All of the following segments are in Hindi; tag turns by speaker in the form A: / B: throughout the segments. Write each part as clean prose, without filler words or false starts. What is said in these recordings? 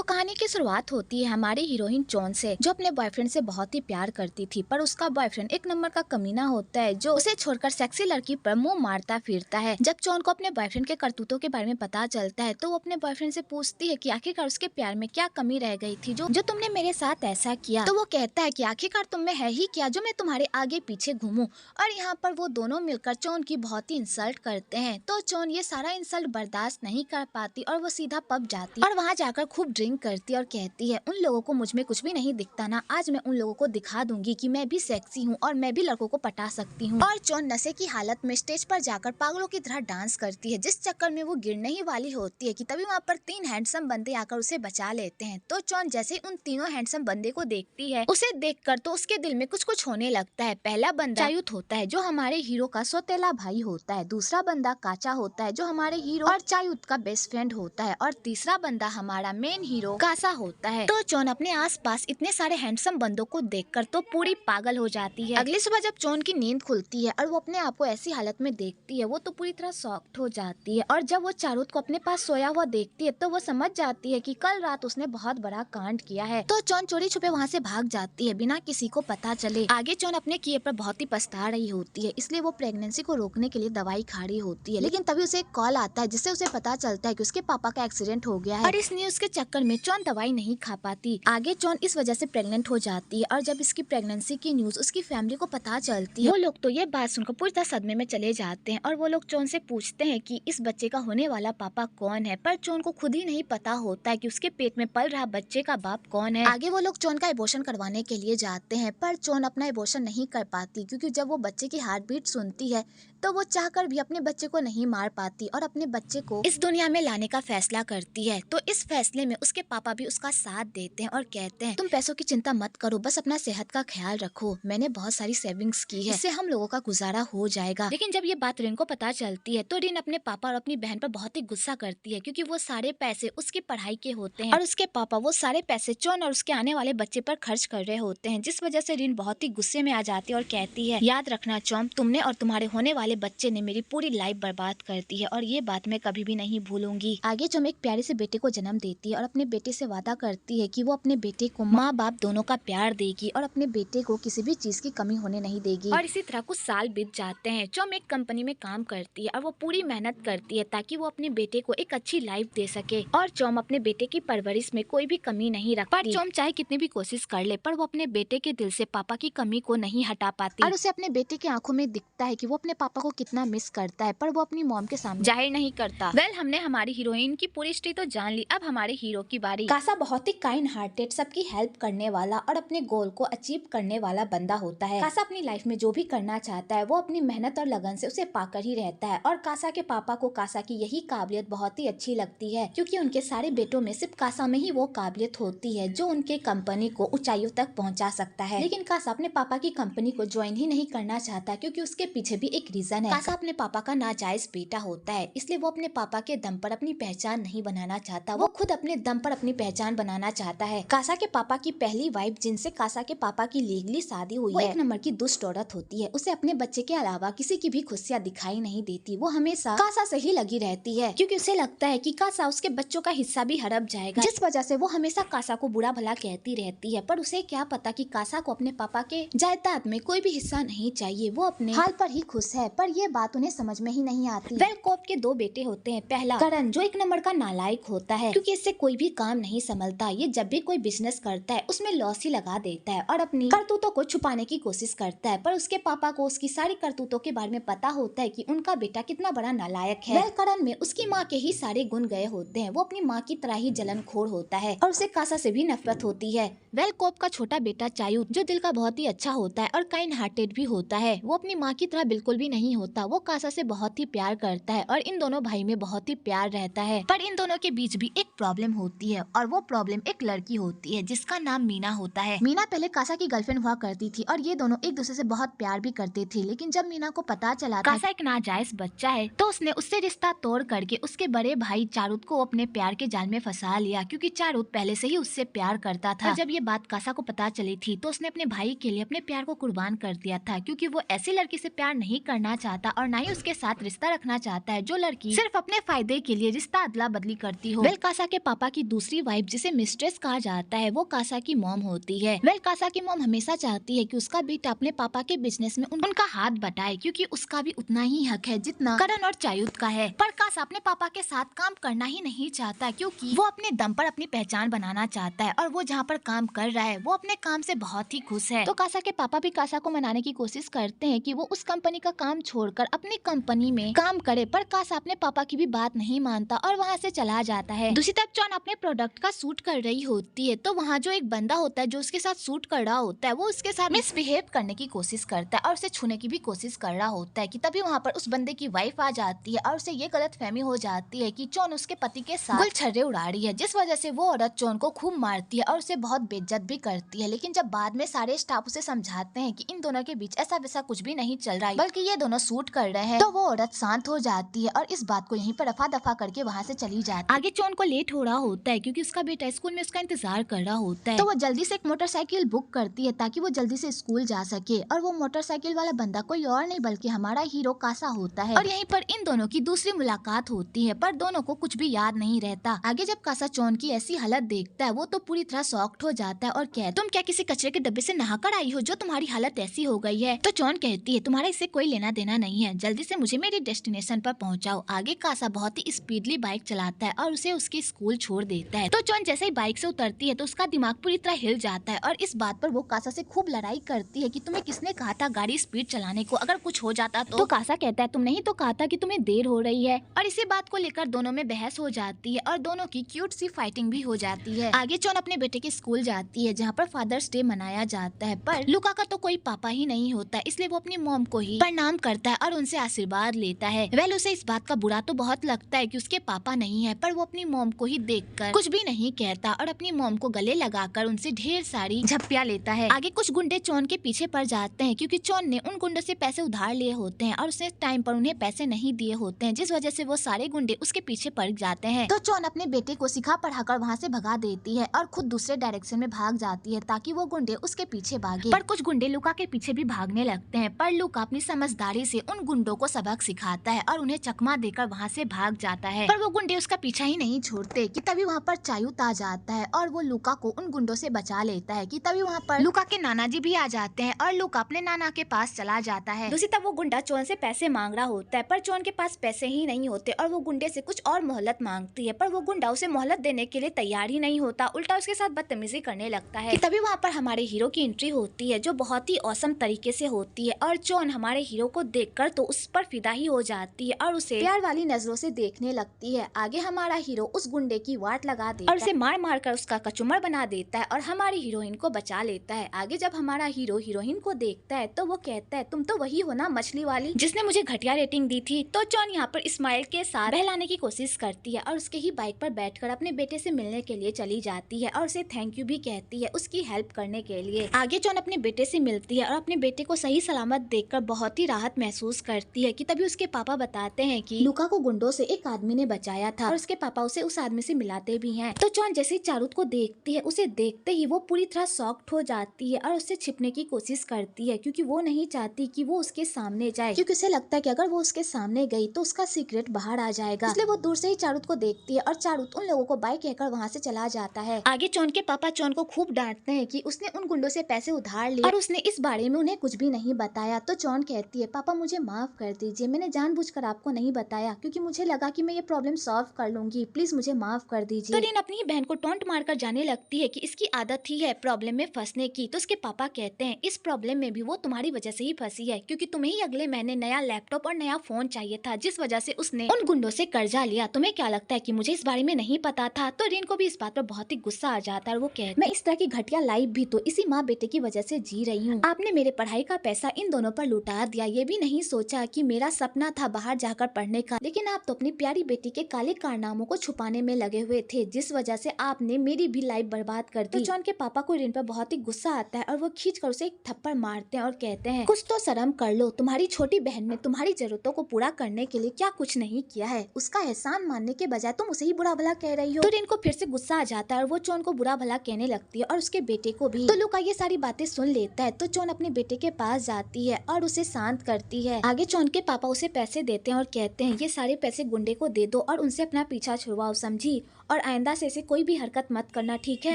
A: कहानी की शुरुआत होती है हमारी हीरोइन चोन से, जो अपने बॉयफ्रेंड से बहुत ही प्यार करती थी। पर उसका बॉयफ्रेंड एक नंबर का कमीना होता है, जो उसे छोड़कर सेक्सी लड़की पर मुंह मारता फिरता है। जब चोन को अपने बॉयफ्रेंड के करतूतों के बारे में पता चलता है, तो वो अपने बॉयफ्रेंड से पूछती है कि आखिरकार उसके प्यार में क्या कमी रह गई थी जो तुमने मेरे साथ ऐसा किया। तो वो कहता है कि आखिरकार तुम में है ही क्या जो मैं तुम्हारे आगे पीछे घूमूं। और यहाँ पर वो दोनों मिलकर चोन की बहुत ही इंसल्ट करते हैं। तो चोन ये सारा इंसल्ट बर्दाश्त नहीं कर पाती और वो सीधा पब जाती है और वहाँ जाकर खूब ड्रिंक करती है और कहती है, उन लोगों को मुझ में कुछ भी नहीं दिखता ना, आज मैं उन लोगों को दिखा दूंगी कि मैं भी सेक्सी हूँ और मैं भी लड़कों को पटा सकती हूँ। और चोन नशे की हालत में स्टेज पर जाकर पागलों की तरह डांस करती है, जिस चक्कर में वो गिरने ही वाली होती है कि तभी वहाँ पर 3 हैंडसम बंदे आकर उसे बचा लेते हैं। तो चोन जैसे ही उन तीनों हैंडसम बंदे को देखती है, उसे देखकर तो उसके दिल में कुछ कुछ होने लगता है। पहला बंदा चायुत होता है, जो हमारे हीरो का सौतेला भाई होता है। दूसरा बंदा काचा होता है, जो हमारे हीरो और चायुत का बेस्ट फ्रेंड होता है। और तीसरा बंदा हमारा मेन हीरो कासा होता है। तो चोन अपने आसपास इतने सारे हैंडसम बंदों को देखकर तो पूरी पागल हो जाती है। अगली सुबह जब चोन की नींद खुलती है और वो अपने आप को ऐसी हालत में देखती है, वो तो पूरी तरह शॉक्ड हो जाती है। और जब वो चारुत को अपने पास सोया हुआ देखती है, तो वो समझ जाती है कि कल रात उसने बहुत बड़ा कांड किया है। तो चोन चोरी छुपे वहाँ से भाग जाती है बिना किसी को पता चले। आगे चोन अपने किए पर बहुत ही पछता रही होती है, इसलिए वो प्रेगनेंसी को रोकने के लिए दवाई खा रही होती है। लेकिन तभी उसे एक कॉल आता है, जिससे उसे पता चलता है कि उसके पापा का एक्सीडेंट हो गया है। और इस न्यूज के चक्कर में चोन दवाई नहीं खा पाती। आगे चोन इस वजह से प्रेग्नेंट हो जाती है और जब इसकी प्रेगनेंसी की न्यूज उसकी फैमिली को पता चलती है, वो लोग तो ये बात सुनकर पूरी तरह सदमे में चले जाते हैं। और वो लोग चोन से पूछते हैं कि इस बच्चे का होने वाला पापा कौन है। पर चोन को खुद ही नहीं पता होता है कि उसके पेट में पल रहा बच्चे का बाप कौन है। आगे वो लोग चोन का एबॉर्शन करवाने के लिए जाते हैं, पर चोन अपना एबॉर्शन नहीं कर पाती, क्योंकि जब वो बच्चे की हार्ट बीट सुनती है, तो वो चाहकर भी अपने बच्चे को नहीं मार पाती और अपने बच्चे को इस दुनिया में लाने का फैसला करती है। तो इस फैसले में उसके पापा भी उसका साथ देते हैं और कहते हैं, तुम पैसों की चिंता मत करो, बस अपना सेहत का ख्याल रखो, मैंने बहुत सारी सेविंग्स की है, इससे हम लोगों का गुजारा हो जाएगा। लेकिन जब ये बात रिन को पता चलती है, तो रिन अपने पापा और अपनी बहन पर बहुत ही गुस्सा करती है, क्योंकि वो सारे पैसे उसकी पढ़ाई के होते हैं और उसके पापा वो सारे पैसे चोन और उसके आने वाले बच्चे पर खर्च कर रहे होते हैं। जिस वजह से रिन बहुत ही गुस्से में आ जाती है और कहती है, याद रखना चोम, तुमने और तुम्हारे होने वाले बच्चे ने मेरी पूरी लाइफ बर्बाद कर दी है और ये बात मैं कभी भी नहीं भूलूंगी। आगे चोम एक प्यारे से बेटे को जन्म देती है और अपने बेटे से वादा करती है कि वो अपने बेटे को माँ बाप दोनों का प्यार देगी और अपने बेटे को किसी भी चीज की कमी होने नहीं देगी। और इसी तरह कुछ साल बीत जाते हैं। चोम एक कंपनी में काम करती है और वो पूरी मेहनत करती है ताकि वो अपने बेटे को एक अच्छी लाइफ दे सके। और चोम अपने बेटे की परवरिश में कोई भी कमी नहीं रखती। पर चोम चाहे कितनी भी कोशिश कर ले, पर वो अपने बेटे के दिल से पापा की कमी को नहीं हटा पाती। और उसे अपने बेटे की आंखों में दिखता है कि वो अपने पापा को कितना मिस करता है, पर वो अपनी मॉम के सामने जाहिर नहीं करता। हमने हमारी हीरोइन की पूरी स्टोरी तो जान ली, अब हमारे हीरो की बारी। कासा बहुत ही काइंड हार्टेड, सबकी हेल्प करने वाला और अपने गोल को अचीव करने वाला बंदा होता है। कासा अपनी लाइफ में जो भी करना चाहता है, वो अपनी मेहनत और लगन से उसे पाकर ही रहता है। और कासा के पापा को कासा की यही काबिलियत बहुत ही अच्छी लगती है, क्योंकि उनके सारे बेटों में सिर्फ कासा में ही वो काबिलियत होती है जो उनके कंपनी को ऊंचाइयों तक पहुंचा सकता है। लेकिन कासा अपने पापा की कंपनी को ज्वाइन ही नहीं करना चाहता, क्योंकि उसके पीछे भी एक रीजन है। कासा अपने पापा का नाजायज बेटा होता है, इसलिए वो अपने पापा के दम पर अपनी पहचान नहीं बनाना चाहता, वो खुद अपने दम पर अपनी पहचान बनाना चाहता है। कासा के पापा की पहली वाइफ, जिनसे कासा के पापा की लीगली शादी हुई है, एक नंबर की दुष्ट औरत होती है। उसे अपने बच्चे के अलावा किसी की भी खुशियाँ दिखाई नहीं देती। वो हमेशा कासा से ही लगी रहती है, क्योंकि उसे लगता है कि कासा उसके बच्चों का हिस्सा भी हड़प जाएगा, जिस वजह से वो हमेशा कासा को बुरा भला कहती रहती है। पर उसे क्या पता कि कासा को अपने पापा के जायदाद में कोई भी हिस्सा नहीं चाहिए, वो अपने हाल पर ही खुश है। पर ये बात उन्हें समझ में ही नहीं आती। कोप के 2 बेटे होते हैं। पहला करण, जो एक नंबर का नालायक होता है, क्योंकि इससे कोई भी काम नहीं संभलता। ये जब भी कोई बिजनेस करता है, उसमें लॉस ही लगा देता है और अपनी करतूतों को छुपाने की कोशिश करता है। पर उसके पापा को उसकी सारी करतूतों के बारे में पता होता है कि उनका बेटा कितना बड़ा नालायक है। करण में उसकी माँ के ही सारे गुण गए होते हैं। वो अपनी माँ की तरह ही जलनखोर होता है और उसे कासा से भी नफरत होती है। कोप का छोटा बेटा चायुत, जो दिल का बहुत ही अच्छा होता है और काइंड हार्टेड भी होता है, वो अपनी माँ की तरह बिल्कुल भी नहीं होता। वो कासा से बहुत ही प्यार करता है और इन दोनों भाई में बहुत ही प्यार रहता है। पर इन दोनों के बीच भी एक प्रॉब्लम होती है, और वो प्रॉब्लम एक लड़की होती है जिसका नाम मीना होता है। मीना पहले कासा की गर्लफ्रेंड हुआ करती थी और ये दोनों एक दूसरे से बहुत प्यार भी करते थे। लेकिन जब मीना को पता चला कासा एक नाजायज बच्चा है, तो उसने उससे रिश्ता तोड़ करके उसके बड़े भाई चारुत को अपने प्यार के जाल में फंसा लिया, क्योंकि चारुत पहले से ही उससे प्यार करता था। और जब ये बात कासा को पता चली थी, तो उसने अपने भाई के लिए अपने प्यार को कुर्बान कर दिया था, क्योंकि वो ऐसी लड़की से प्यार नहीं करना चाहता और ना ही उसके साथ रिश्ता रखना चाहता है जो लड़की सिर्फ अपने फायदे के लिए रिश्ता अदला बदली करती हो। कासा के पापा की दूसरी वाइफ जिसे मिस्ट्रेस कहा जाता है वो कासा की मॉम होती है। कासा की मॉम हमेशा चाहती है कि उसका बेटा अपने पापा के बिजनेस में उनका हाथ बटाए, क्योंकि उसका भी उतना ही हक है जितना करण और चायुत का है। पर कासा अपने पापा के साथ काम करना ही नहीं चाहता, क्योंकि वो अपने दम पर अपनी पहचान बनाना चाहता है और वो जहाँ पर काम कर रहा है वो अपने काम से बहुत ही खुश है। तो कासा के पापा भी कासा को मनाने की कोशिश करते हैं कि वो उस कंपनी का काम छोड़कर अपनी कंपनी में काम करे, पर कासा अपने पापा की भी बात नहीं मानता और वहाँ से चला जाता है। दूसरी तरफ चॉन अपने प्रोडक्ट का शूट कर रही होती है, तो वहाँ जो एक बंदा होता है जो उसके साथ शूट कर रहा होता है वो उसके साथ मिसबिहेव करने की कोशिश करता है और उसे छूने की भी कोशिश कर रहा होता है कि तभी वहाँ पर उस बंदे की वाइफ आ जाती है और उसे ये गलतफहमी हो जाती है कि चॉन उसके पति के साथ गुलछर्रे उड़ा रही है, जिस वजह से वो औरत चॉन को खूब मारती है और उसे बहुत बेइज्जत भी करती है। लेकिन जब बाद में सारे स्टाफ उसे समझाते हैं कि इन दोनों के बीच ऐसा वैसा कुछ भी नहीं चल रहा है, बल्कि ये दोनों शूट कर रहे हैं, तो वो औरत शांत हो जाती है और इस बात को यहीं पर रफा दफा करके वहाँ से चली जाती है। आगे चॉन को लेट हो रहा होता है क्योंकि उसका बेटा स्कूल में उसका इंतजार कर रहा होता है, तो वो जल्दी से एक मोटरसाइकिल बुक करती है ताकि वो जल्दी से स्कूल जा सके। और वो मोटरसाइकिल वाला बंदा कोई और नहीं बल्कि हमारा हीरो कासा होता है। और यहीं पर इन दोनों की दूसरी मुलाकात होती है, पर दोनों को कुछ भी याद नहीं रहता। आगे जब कासा चॉन की ऐसी हालत देखता है वो तो पूरी तरह शॉक्ड हो जाता है और कहता है तुम क्या किसी कचरे के डब्बे से नहाकर आई हो जो तुम्हारी हालत ऐसी हो गई है। तो चॉन कहती है तुम्हारा इससे कोई लेना देना नहीं है, जल्दी से मुझे मेरी डेस्टिनेशन पर पहुंचाओ। आगे कासा बहुत ही स्पीडली बाइक चलाता है और उसे उसकी स्कूल छोड़ देता है। तो चॉन जैसे ही बाइक से उतरती है तो उसका दिमाग पूरी तरह हिल जाता है और इस बात पर वो कासा से खूब लड़ाई करती है कि तुम्हें किसने कहा था गाड़ी स्पीड चलाने को, अगर कुछ हो जाता तो कासा कहता है तुमने ही तो कहा था कि तुम्हें देर हो रही है। और इसी बात को लेकर दोनों में बहस हो जाती है और दोनों की क्यूट सी फाइटिंग भी हो जाती है। आगे चॉन अपने बेटे के स्कूल जाती है जहाँ पर फादर्स डे मनाया जाता है, पर लुका का तो कोई पापा ही नहीं होता, इसलिए वो अपनी मॉम को ही प्रणाम करता है और उनसे आशीर्वाद लेता है। उसे इस बात का बुरा तो बहुत लगता है कि उसके पापा नहीं है, पर वो अपनी मॉम को ही देखकर कुछ भी नहीं कहता और अपनी मॉम को गले लगाकर उनसे ढेर सारी झप्पियां लेता है। आगे कुछ गुंडे चॉन के पीछे पड़ जाते हैं क्योंकि चॉन ने उन गुंडों से पैसे उधार लिए होते हैं और उसने टाइम पर उन्हें पैसे नहीं दिए होते हैं, जिस वजह से वो सारे गुंडे उसके पीछे पड़ जाते हैं। तो चॉन अपने बेटे को सिखा पढ़ाकर वहाँ से भगा देती है और खुद दूसरे डायरेक्शन में भाग जाती है ताकि वो गुंडे उसके पीछे भागे। पर कुछ गुंडे लुका के पीछे भी भागने लगते हैं, पर लुका अपनी समझदारी से उन गुंडों को सबक सिखाता है और उन्हें चकमा देकर वहाँ से भाग जाता है। पर वो गुंडे उसका पीछा ही नहीं छोड़ते कि तभी वहाँ पर चायुत आ जाता है और वो लुका को उन गुंडों से बचा लेता है कि तभी वहाँ पर लुका के नाना जी भी आ जाते हैं और लुका अपने नाना के पास चला जाता है। दूसरी तरफ वो गुंडा चोन से पैसे मांग रहा होता है, पर चोन के पास पैसे ही नहीं होते और वो गुंडे से कुछ और मोहलत मांगती है, पर वो गुंडा उसे मोहलत देने के लिए तैयार ही नहीं होता, उल्टा उसके साथ बदतमीजी करने लगता है। कि तभी वहाँ पर हमारे हीरो की एंट्री होती है जो बहुत ही औसम तरीके से होती है और चोन हमारे हीरो को देखकर तो उस पर फिदा ही हो जाती है और उसे प्यार वाली नजरों से देखने लगती है। आगे हमारा हीरो उस गुंडे की वाट लगा देता है और उसे मार मार कर उसका कचूमर बना देता है और हमारी हीरोइन को बचा लेता है। आगे जब हमारा हीरो हीरोइन को देखता है तो वो कहता है तुम तो वही हो ना मछली वाली जिसने मुझे घटिया रेटिंग दी थी। तो चॉन यहाँ पर इस्माइल के साथ बहलाने की कोशिश करती है और उसके ही बाइक पर बैठकर अपने बेटे से मिलने के लिए चली जाती है और उसे थैंक यू भी कहती है उसकी हेल्प करने के लिए। आगे चॉन अपने बेटे से मिलती है और अपने बेटे को सही सलामत देखकर बहुत ही राहत महसूस करती है कि तभी उसके पापा बताते हैं कि लुका को गुंडों से एक आदमी ने बचाया था और उसके पापा उसे उस आदमी से मिलाते भी हैं। तो चॉन जैसे ही चारुत को देखती है उसे देखते ही वो पूरी तरह शॉक्ड हो जाती है और उससे छिपने की कोशिश करती है क्योंकि वो नहीं चाहती कि वो उसके सामने जाए, क्योंकि उसे लगता है कि अगर वो उसके सामने गई तो उसका सीक्रेट बाहर आ जाएगा। इसलिए वो दूर से ही चारुत को देखती है और चारुत उन लोगों को बाय कहकर वहाँ से चला जाता है। आगे चॉन के पापा चॉन को खूब डांटते हैं कि उसने उन गुंडों से पैसे उधार लिए और उसने इस बारे में उन्हें कुछ भी नहीं बताया। तो चॉन कहती है पापा मुझे माफ कर दीजिए, मैंने जानबूझकर आपको नहीं बताया क्योंकि मुझे लगा कि मैं ये प्रॉब्लम सॉल्व कर लूंगी, प्लीज मुझे माफ कर दीजिए। तो रिन अपनी ही बहन को टोंट मारकर जाने लगती है कि इसकी आदत ही है प्रॉब्लम में फंसने की। तो उसके पापा कहते हैं इस प्रॉब्लम में भी वो तुम्हारी वजह से ही फंसी है क्योंकि तुम्हें ही अगले महीने नया लैपटॉप और नया फोन चाहिए था, जिस वजह से उसने उन गुंडों से कर्जा लिया। तुम्हें क्या लगता है कि मुझे इस बारे में नहीं पता था? तो रिन को भी इस बात पर बहुत ही गुस्सा आ जाता है और वो कहती मैं इस तरह की घटिया लाइफ भी तो इसी माँ बेटे की वजह से जी रही हूँ। आपने मेरे पढ़ाई का पैसा इन दोनों पर लुटा दिया, ये भी नहीं सोचा कि मेरा सपना था बाहर जाकर पढ़ने का, लेकिन आप तो अपनी प्यारी बेटी के काले कारनामों को छुपाने में लगे हुए थे, जिस वजह से आपने मेरी भी लाइफ बर्बाद कर दी। तो जॉन के पापा को रिन पर बहुत ही गुस्सा आता है और वो खींचकर उसे एक थप्पड़ मारते हैं और कहते हैं कुछ तो शर्म कर लो, तुम्हारी छोटी बहन ने तुम्हारी जरूरतों को पूरा करने के लिए क्या कुछ नहीं किया है, उसका एहसान मानने के बजाय तुम उसे ही बुरा भला कह रही हो। तो रिन को फिर से गुस्सा आ जाता है और वो चॉन को बुरा भला कहने लगती है और उसके बेटे को भी। तो लुका ये सारी बातें सुन लेता है तो चॉन अपने बेटे के पास जाती है और उसे शांत करती है। आगे चॉन के पापा उसे पैसे देते हैं और कहते हैं ये सारे पैसे गुंडे को दे दो और उनसे अपना पीछा छुड़वाओ, समझी, और आइंदा से कोई भी हरकत मत करना, ठीक है।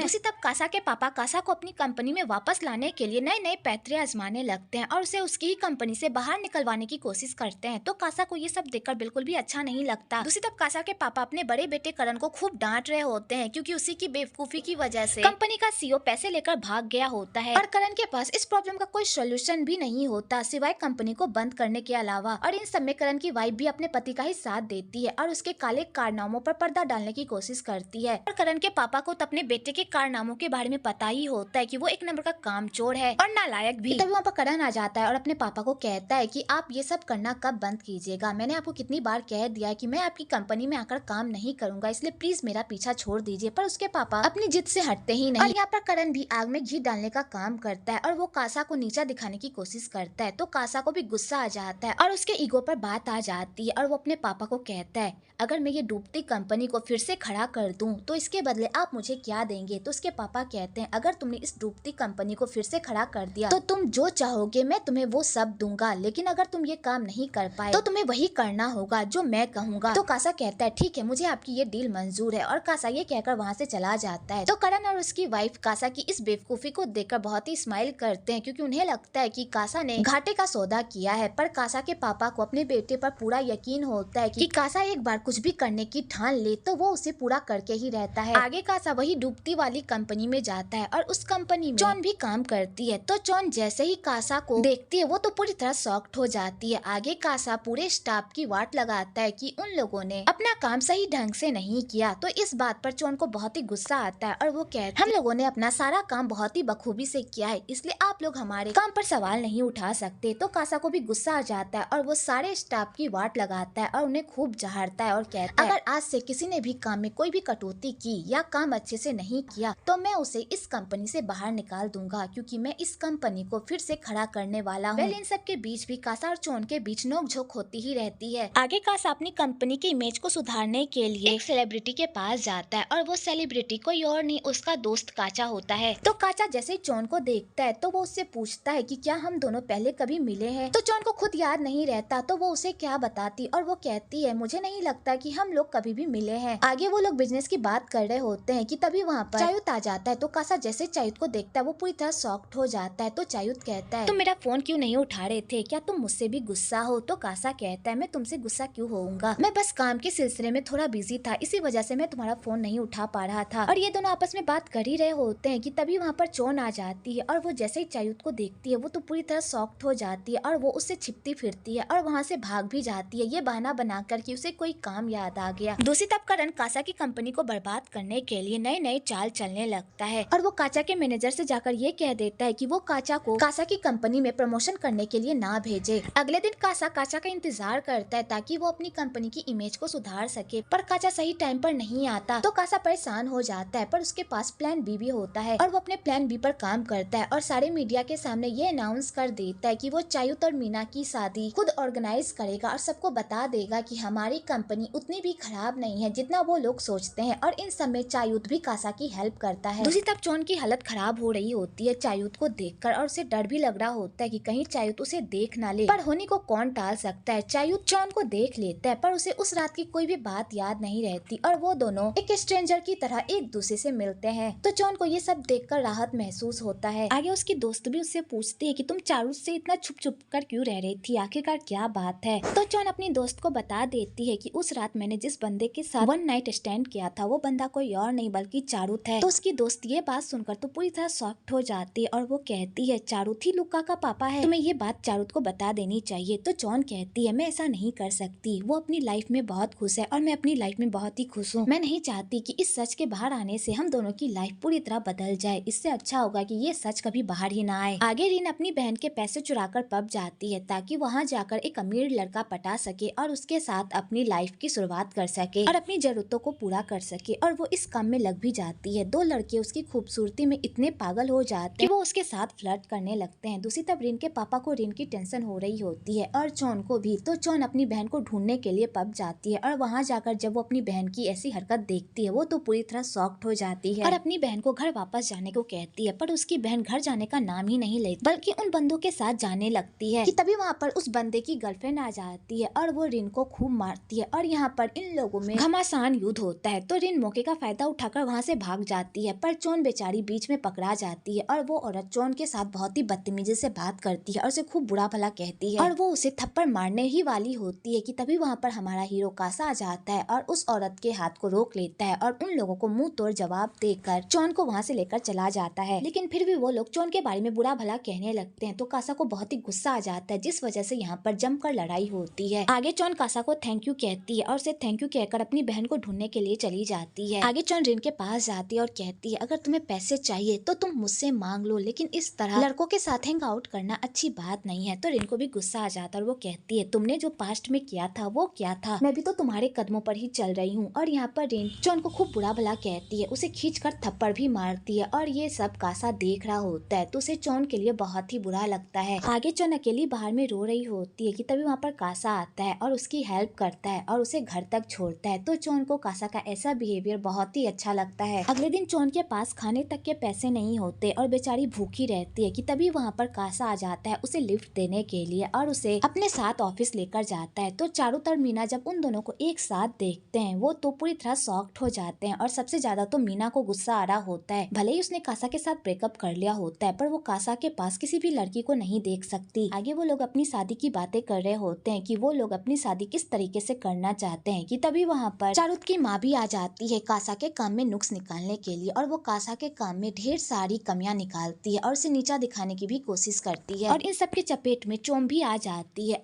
A: दूसरी तरफ कासा के पापा कासा को अपनी कंपनी में वापस लाने के लिए नए नए पैतरे आजमाने लगते हैं और उसे उसकी ही कंपनी से बाहर निकलवाने की कोशिश करते हैं। तो कासा को ये सब देखकर बिल्कुल भी अच्छा नहीं लगता। दूसरी तरफ कासा के पापा अपने बड़े बेटे करण को खूब डांट रहे होते हैं क्योंकि उसी की बेवकूफी की वजह से कंपनी का सीईओ पैसे लेकर भाग गया होता है और करण के पास इस प्रॉब्लम का कोई सोल्यूशन भी नहीं होता सिवाय कंपनी को बंद करने के अलावा। और इन सब में करण की वाइफ भी अपने पति का ही साथ देती है और उसके काले कारनामों पर पर्दा डालने की कोशिश करती है। और करण के पापा को तो अपने बेटे के कारनामों के बारे में पता ही होता है कि वो एक नंबर का कामचोर है और नालायक भी। तभी वहाँ पर करण आ जाता है और अपने पापा को कहता है कि आप ये सब करना कब बंद कीजिएगा। मैंने आपको कितनी बार कह दिया है कि मैं आपकी कंपनी में आकर काम नहीं करूंगा, इसलिए प्लीज मेरा पीछा छोड़ दीजिए। पर उसके पापा अपनी जिद से हटते ही नहीं। और यहाँ पर करण भी आग में घी डालने का काम करता है और वो कासा को नीचा दिखाने की कोशिश करता है। तो कासा को भी गुस्सा आ जाता है और उसके ईगो पर बात आ जाती है और वो अपने पापा को कहता है अगर मैं ये डूबती कंपनी को फिर से खड़ा कर दूं तो इसके बदले आप मुझे क्या देंगे। तो उसके पापा कहते हैं अगर तुमने इस डूबती कंपनी को फिर से खड़ा कर दिया तो तुम जो चाहोगे मैं तुम्हें वो सब दूंगा, लेकिन अगर तुम ये काम नहीं कर पाए तो तुम्हें वही करना होगा जो मैं कहूँगा। तो कासा कहता है ठीक है, मुझे आपकी ये डील मंजूर है और कासा ये कहकर वहाँ से चला जाता है। तो करण और उसकी वाइफ कासा की इस बेवकूफी को देखकर बहुत ही स्माइल करते हैं क्योंकि उन्हें लगता है कि कासा ने घाटे का सौदा किया है। पर कासा के पापा को अपने बेटे पर पूरा यकीन होता है कि कासा एक बार कुछ भी करने की ठान ले तो वो उसे पूरा करके ही रहता है। आगे कासा वही डूबती वाली कंपनी में जाता है और उस कंपनी में चौन भी काम करती है। तो चौन जैसे ही कासा को देखती है वो तो पूरी तरह शॉक्ड हो जाती है। आगे कासा पूरे स्टाफ की वाट लगाता है कि उन लोगों ने अपना काम सही ढंग से नहीं किया। तो इस बात पर चौन को बहुत ही गुस्सा आता है और वो कहता है हम लोगों ने अपना सारा काम बहुत ही बखूबी से किया है, इसलिए आप लोग हमारे काम पर सवाल नहीं उठा सकते। तो कासा को भी गुस्सा आ जाता है और वो सारे स्टाफ की वाट लगाता है और उन्हें खूब जहारता है और कहता है अगर आज से किसी ने भी काम में कोई भी कटौती की या काम अच्छे से नहीं किया तो मैं उसे इस कंपनी से बाहर निकाल दूंगा क्योंकि मैं इस कंपनी को फिर से खड़ा करने वाला हूँ। इन सब के बीच भी कासा और चौन के बीच नोकझोंक होती ही रहती है। आगे कासा अपनी कंपनी की इमेज को सुधारने के लिए एक सेलिब्रिटी के पास जाता है और वो सेलिब्रिटी कोई और नहीं उसका दोस्त काचा होता है। तो काचा जैसे ही चौन को देखता है तो वो उससे पूछता है कि क्या हम दोनों पहले कभी मिले हैं। तो चौन को खुद याद नहीं रहता तो वो उसे क्या बताती और वो कहती है मुझे नहीं लगता कि हम लोग कभी भी मिले हैं। आगे वो लोग बिजनेस की बात कर रहे होते हैं कि तभी वहाँ पर चायुत आ जाता है। तो कासा जैसे चायुत को देखता है वो पूरी तरह शॉक्ड हो जाता है। तो चायुत कहता है तुम मेरा फोन क्यों नहीं उठा रहे थे, क्या तुम मुझसे भी गुस्सा हो। तो कासा कहता है मैं तुमसे गुस्सा क्यों होऊंगा, मैं बस काम के सिलसिले में थोड़ा बिजी था, इसी वजह से मैं तुम्हारा फोन नहीं उठा पा रहा था। और ये दोनों आपस में बात कर ही रहे होते हैं कि तभी वहाँ पर चौन आ जाती है और वो जैसे ही चायुत को देखती है वो तो पूरी तरह शॉक्ड हो जाती है और वो उससे छिपती फिरती है और वहाँ से भाग भी जाती है ये बहाना बनाकर कि उसे कोई काम याद आ गया। दूसरी तरफ करण कासा की कंपनी को बर्बाद करने के लिए नए नए चाल चलने लगता है और वो काचा के मैनेजर से जाकर ये कह देता है कि वो काचा को कासा की कंपनी में प्रमोशन करने के लिए ना भेजे। अगले दिन कासा काचा का इंतजार करता है ताकि वो अपनी कंपनी की इमेज को सुधार सके, पर काचा सही टाइम पर नहीं आता तो कासा परेशान हो जाता है। पर उसके पास प्लान बी भी होता है और वो अपने प्लान बी पर काम करता है और सारे मीडिया के सामने ये अनाउंस कर देता है कि वो चायुत और मीना की शादी खुद ऑर्गेनाइज करेगा और सबको बता देगा कि हमारी कंपनी उतनी भी खराब नहीं है जितना वो लोग सोचते हैं। और इन सब में चायुत भी कासा की हेल्प करता है। दूसरी तरफ चौन की हालत खराब हो रही होती है चायुत को देखकर और उसे डर भी लग रहा होता है कि कहीं चायुत उसे देख ना ले, पर होने को कौन टाल सकता है। चायुत चौन को देख लेता है पर उसे उस रात की कोई भी बात याद नहीं रहती और वो दोनों एक स्ट्रेंजर की तरह एक दूसरे से मिलते हैं। तो चौन को ये सब देखकर राहत महसूस होता है। आगे उसकी दोस्त भी उससे पूछती है कि तुम चारुत से इतना छुप छुप कर क्यों रह रही थी, आखिरकार क्या बात है। तो चौन अपनी दोस्त को बता देती है कि उस रात मैंने जिस बंदे के साथ वन नाइट स्टैंड किया था वो बंदा कोई और नहीं बल्कि चारुत है। तो उसकी दोस्त ये बात सुनकर तो पूरी तरह शॉक्ड हो जाती है और वो कहती है चारुत ही लुक्का का पापा है, तुम्हें ये बात चारुत को बता देनी चाहिए। तो चौन कहती है मैं ऐसा नहीं कर सकती, वो अपनी लाइफ में बहुत खुश है और मैं अपनी लाइफ में बहुत ही खुश हूँ। मैं नहीं चाहती कि इस सच के बाहर आने से हम दोनों की लाइफ पूरी तरह बदल जाए, इससे अच्छा होगा कि ये सच कभी बाहर ही ना आए। आगे रीन अपनी बहन के पैसे चुराकर पब जाती है ताकि वहाँ जाकर एक अमीर लड़का पटा सके और उसके साथ अपनी लाइफ की शुरुआत कर सके और अपनी जरूरतों को पूरा कर सके। और वो इस काम में लग भी जाती है। दो लड़के उसकी खूबसूरती में इतने पागल हो जाते हैं कि वो उसके साथ फ्लर्ट करने लगते हैं। दूसरी तरफ रीन के पापा को रीन की टेंशन हो रही होती है और चौन को भी। तो चौन अपनी बहन को ढूंढने के लिए पब जाती है और वहाँ जाकर जब वो अपनी बहन की ऐसी हरकत देखती है वो तो पूरी तरह शॉक्ड हो जाती है और अपनी बहन को घर वापस जाने को कहती है। पर उसकी बहन घर जाने का नाम ही नहीं लेती बल्कि उन बंदों के साथ जाने लगती है कि तभी वहाँ पर उस बंदे की गर्लफ्रेंड आ जाती है और वो रीन को खूब मारती है और यहाँ पर इन लोगों में घमासान युद्ध होता है। है तो रिन मौके का फायदा उठाकर वहाँ से भाग जाती है, पर चोन बेचारी बीच में पकड़ा जाती है और वो औरत चोन के साथ बहुत ही बदतमीजी से बात करती है और उसे खूब बुरा भला कहती है और वो उसे थप्पड़ मारने ही वाली होती है कि तभी वहाँ पर हमारा हीरो कासा आ जाता है और उस औरत के हाथ को रोक लेता है और उन लोगों को मुंह तोड़ जवाब देकर चोन को वहाँ से लेकर चला जाता है। लेकिन फिर भी वो लोग चोन के बारे में बुरा भला कहने लगते हैं तो कासा को बहुत ही गुस्सा आ जाता है, जिस वजह से यहाँ पर जमकर लड़ाई होती है। आगे चोन कासा को थैंक यू कहती है और उसे थैंक यू कहकर अपनी बहन को ढूंढने के लिए चली जाती है। आगे चोन रिन के पास जाती है और कहती है अगर तुम्हें पैसे चाहिए तो तुम मुझसे मांग लो, लेकिन इस तरह लड़कों के साथ हैंग आउट करना अच्छी बात नहीं है। तो रिन को भी गुस्सा आ जाता है और वो कहती है तुमने जो पास्ट में किया था वो क्या था, मैं भी तो तुम्हारे कदमों पर ही चल रही हूँ। और यहाँ पर रिन चोन को खूब बुरा भला कहती है, उसे खींचकर थप्पड़ भी मारती है और ये सब कासा देख रहा होता है तो उसे चोन के लिए बहुत ही बुरा लगता है। आगे चोन अकेली बाहर में रो रही होती है कि तभी वहाँ पर कासा आता है और उसकी हेल्प करता है और उसे घर तक छोड़ता है। तो चोन को कासा का ऐसा बिहेवियर बहुत ही अच्छा लगता है। अगले दिन चोन के पास खाने तक के पैसे नहीं होते और बेचारी भूखी रहती है कि तभी वहाँ पर कासा आ जाता है उसे लिफ्ट देने के लिए और उसे अपने साथ ऑफिस लेकर जाता है। तो चारों तरफ मीना जब उन दोनों को एक साथ देखते हैं वो तो पूरी तरह शॉक्ड हो जाते हैं और सबसे ज्यादा तो मीना को गुस्सा आ रहा होता है। भले ही उसने कासा के साथ ब्रेकअप कर लिया होता है पर वो कासा के पास किसी भी लड़की को नहीं देख सकती। आगे वो लोग अपनी शादी की बातें कर रहे होते हैं कि वो लोग अपनी शादी किस तरीके से करना चाहते हैं कि तभी वहाँ पर चारुत की माँ भी आ जाती है कासा के काम में नुक्स निकालने के लिए और वो कासा के काम में ढेर सारी कमियां निकालती है और उसे नीचा दिखाने की भी कोशिश करती है। और इन सब के चपेट में चोम भी आ जाती है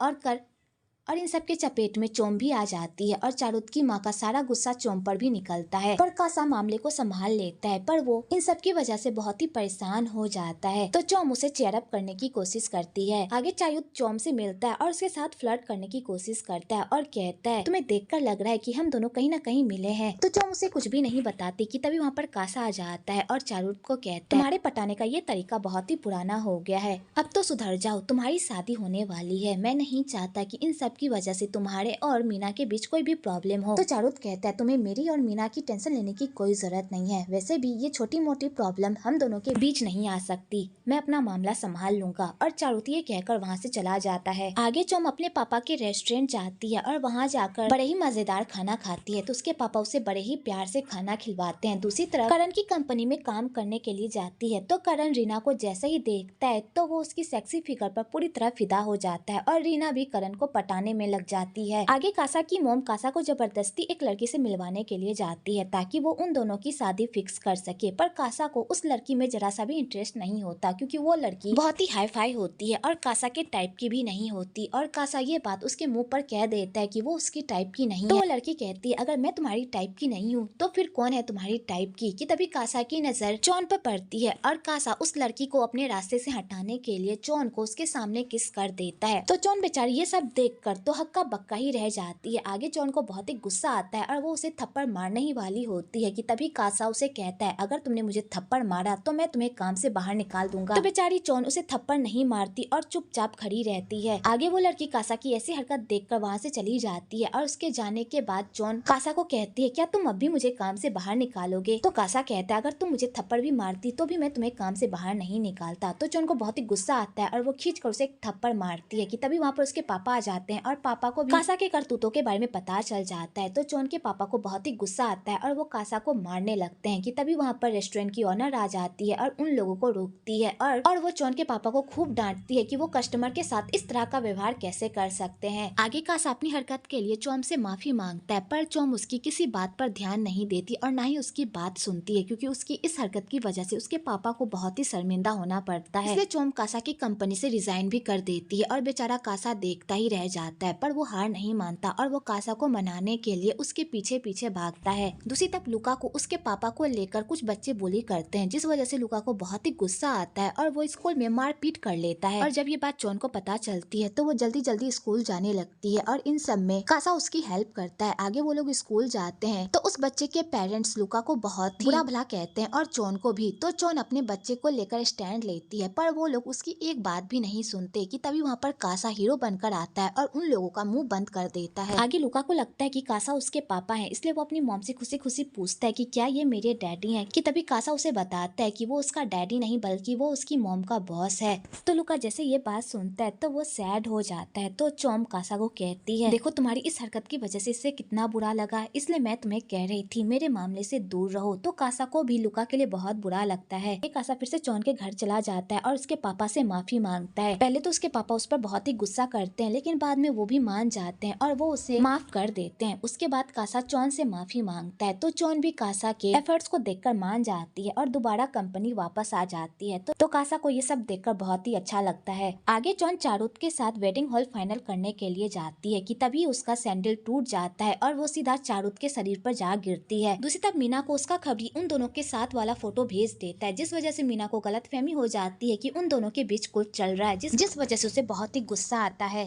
A: और इन सब के चपेट में चोम भी आ जाती है और चारुत की माँ का सारा गुस्सा चोम पर भी निकलता है। पर कासा मामले को संभाल लेता है पर वो इन सब की वजह से बहुत ही परेशान हो जाता है। तो चोम उसे चेयर अप करने की कोशिश करती है। आगे चारुत चोम से मिलता है और उसके साथ फ्लर्ट करने की कोशिश करता है और कहता है तुम्हें देखकर लग रहा है कि हम दोनों कहीं न कहीं मिले हैं। तो चोम उसे कुछ भी नहीं बताती कि तभी वहाँ पर कासा आ जाता है और चारुत को कहता है तुम्हारे पटाने का ये तरीका बहुत ही पुराना हो गया है, अब तो सुधर जाओ, तुम्हारी शादी होने वाली है। मैं नहीं चाहता कि इन सब की वजह से तुम्हारे और मीना के बीच कोई भी प्रॉब्लम हो। तो चारुत कहता है तुम्हें मेरी और मीना की टेंशन लेने की कोई जरूरत नहीं है, वैसे भी ये छोटी मोटी प्रॉब्लम हम दोनों के बीच नहीं आ सकती, मैं अपना मामला संभाल लूंगा। और चारुत ये कहकर वहाँ से चला जाता है। आगे चोम अपने पापा के रेस्टोरेंट जाती है और वहाँ जाकर बड़े ही मजेदार खाना खाती है तो उसके पापा उसे बड़े ही प्यार से खाना खिलवाते हैं। दूसरी तरफ करण की कंपनी में काम करने के लिए जाती है तो करण रीना को जैसे ही देखता है तो वो उसकी सेक्सी फिगर पर पूरी तरह फिदा हो जाता है और रीना भी करण को पटाने में लग जाती है। आगे कासा की मोम कासा को जबरदस्ती एक लड़की से मिलवाने के लिए जाती है ताकि वो उन दोनों की शादी फिक्स कर सके, पर कासा को उस लड़की में जरा सा भी इंटरेस्ट नहीं होता क्योंकि वो लड़की बहुत ही हाई फाई होती है और कासा के टाइप की भी नहीं होती। और कासा ये बात उसके मुंह पर कह देता है कि वो उसकी टाइप की नहीं है। तो वो लड़की कहती है अगर मैं तुम्हारी टाइप की नहीं हूँ तो फिर कौन है तुम्हारी टाइप की। कि तभी कासा की नजर चोन पर पड़ती है और कासा उस लड़की को अपने रास्ते से हटाने के लिए चोन को उसके सामने किस कर देता है। तो चोन बेचारी ये सब देखकर तो हक्का बक्का ही रह जाती है। आगे चोन को बहुत ही गुस्सा आता है और वो उसे थप्पड़ मारने ही वाली होती है कि तभी कासा उसे कहता है अगर तुमने मुझे थप्पड़ मारा तो मैं तुम्हें काम से बाहर निकाल दूंगा। तो बेचारी चोन उसे थप्पड़ नहीं मारती और चुपचाप खड़ी रहती है। आगे वो लड़की कासा की ऐसी हरकत देखकर वहाँ से चली जाती है और उसके जाने के बाद चोन कासा को कहती है क्या तुम अब भी मुझे काम से बाहर निकालोगे। तो कासा कहता है अगर तुम मुझे थप्पड़ भी मारती तो भी मैं तुम्हें काम से बाहर नहीं निकालता। तो चोन को बहुत ही गुस्सा आता है और वो खींच कर उसे एक थप्पड़ मारती है कि तभी वहाँ पर उसके पापा आ जाते हैं और पापा को भी कासा के करतूतों के बारे में पता चल जाता है। तो चोन के पापा को बहुत ही गुस्सा आता है और वो कासा को मारने लगते हैं कि तभी वहाँ पर रेस्टोरेंट की ओनर आ जाती है और उन लोगों को रोकती है और वो चोन के पापा को खूब डांटती है कि वो कस्टमर के साथ इस तरह का व्यवहार कैसे कर सकते हैं। आगे कासा अपनी हरकत के लिए चोम से माफी मांगता है पर चोम उसकी किसी बात पर ध्यान नहीं देती और ना ही उसकी बात सुनती है क्योंकि उसकी इस हरकत की वजह से उसके पापा को बहुत ही शर्मिंदा होना पड़ता है। इसलिए चोम कासा की कंपनी से रिजाइन भी कर देती है और बेचारा कासा देखता ही रह जाता है पर वो हार नहीं मानता और वो कासा को मनाने के लिए उसके पीछे पीछे भागता है। दूसरी तरफ लुका को उसके पापा को लेकर कुछ बच्चे बुली करते हैं जिस वजह से लुका को बहुत ही गुस्सा आता है और वो स्कूल में मारपीट कर लेता है। और जब ये बात चोन को पता चलती है तो वो जल्दी जल्दी स्कूल जाने लगती है और इन सब में कासा उसकी हेल्प करता है। आगे वो लोग स्कूल जाते हैं तो उस बच्चे के पेरेंट्स लुका को बहुत बुरा भला कहते हैं और चोन को भी। तो चोन अपने बच्चे को लेकर स्टैंड लेती है पर वो लोग उसकी एक बात भी नहीं सुनते कि तभी वहाँ पर कासा हीरो बनकर आता है और उन लोगों का मुंह बंद कर देता है। आगे लुका को लगता है कि कासा उसके पापा हैं, इसलिए वो अपनी मॉम से खुशी खुशी पूछता है कि क्या ये मेरे डैडी हैं, कि तभी कासा उसे बताता है कि वो उसका डैडी नहीं बल्कि वो उसकी मॉम का बॉस है। तो लुका जैसे ये बात सुनता है तो वो सैड हो जाता है। तो चॉम कासा को कहती है, देखो तुम्हारी इस हरकत की वजह से इससे कितना बुरा लगा, इसलिए मैं तुम्हें कह रही थी मेरे मामले से दूर रहो। तो कासा को भी लुका के लिए बहुत बुरा लगता है। कासा फिर से चॉन के घर चला जाता है और उसके पापा से माफी मांगता है। पहले तो उसके पापा उस पर बहुत ही गुस्सा करते हैं, लेकिन बाद में वो भी मान जाते हैं और वो उसे माफ कर देते हैं। उसके बाद कासा चॉन से माफी मांगता है। तो चॉन भी कासा के एफर्ट्स को देखकर मान जाती है और दोबारा कंपनी वापस आ जाती है। तो कासा को ये सब देखकर बहुत ही अच्छा लगता है। आगे चॉन चारुत के साथ वेडिंग हॉल फाइनल करने के लिए जाती है कि तभी उसका सैंडल टूट जाता है और वो सीधा चारुत के शरीर पर जा गिरती है। दूसरी तरफ मीना को उसका खबरी उन दोनों के साथ वाला फोटो भेज देता है, जिस वजह से मीना को गलतफहमी हो जाती है कि उन दोनों के बीच कुछ चल रहा है, जिस वजह से उसे बहुत ही गुस्सा आता है।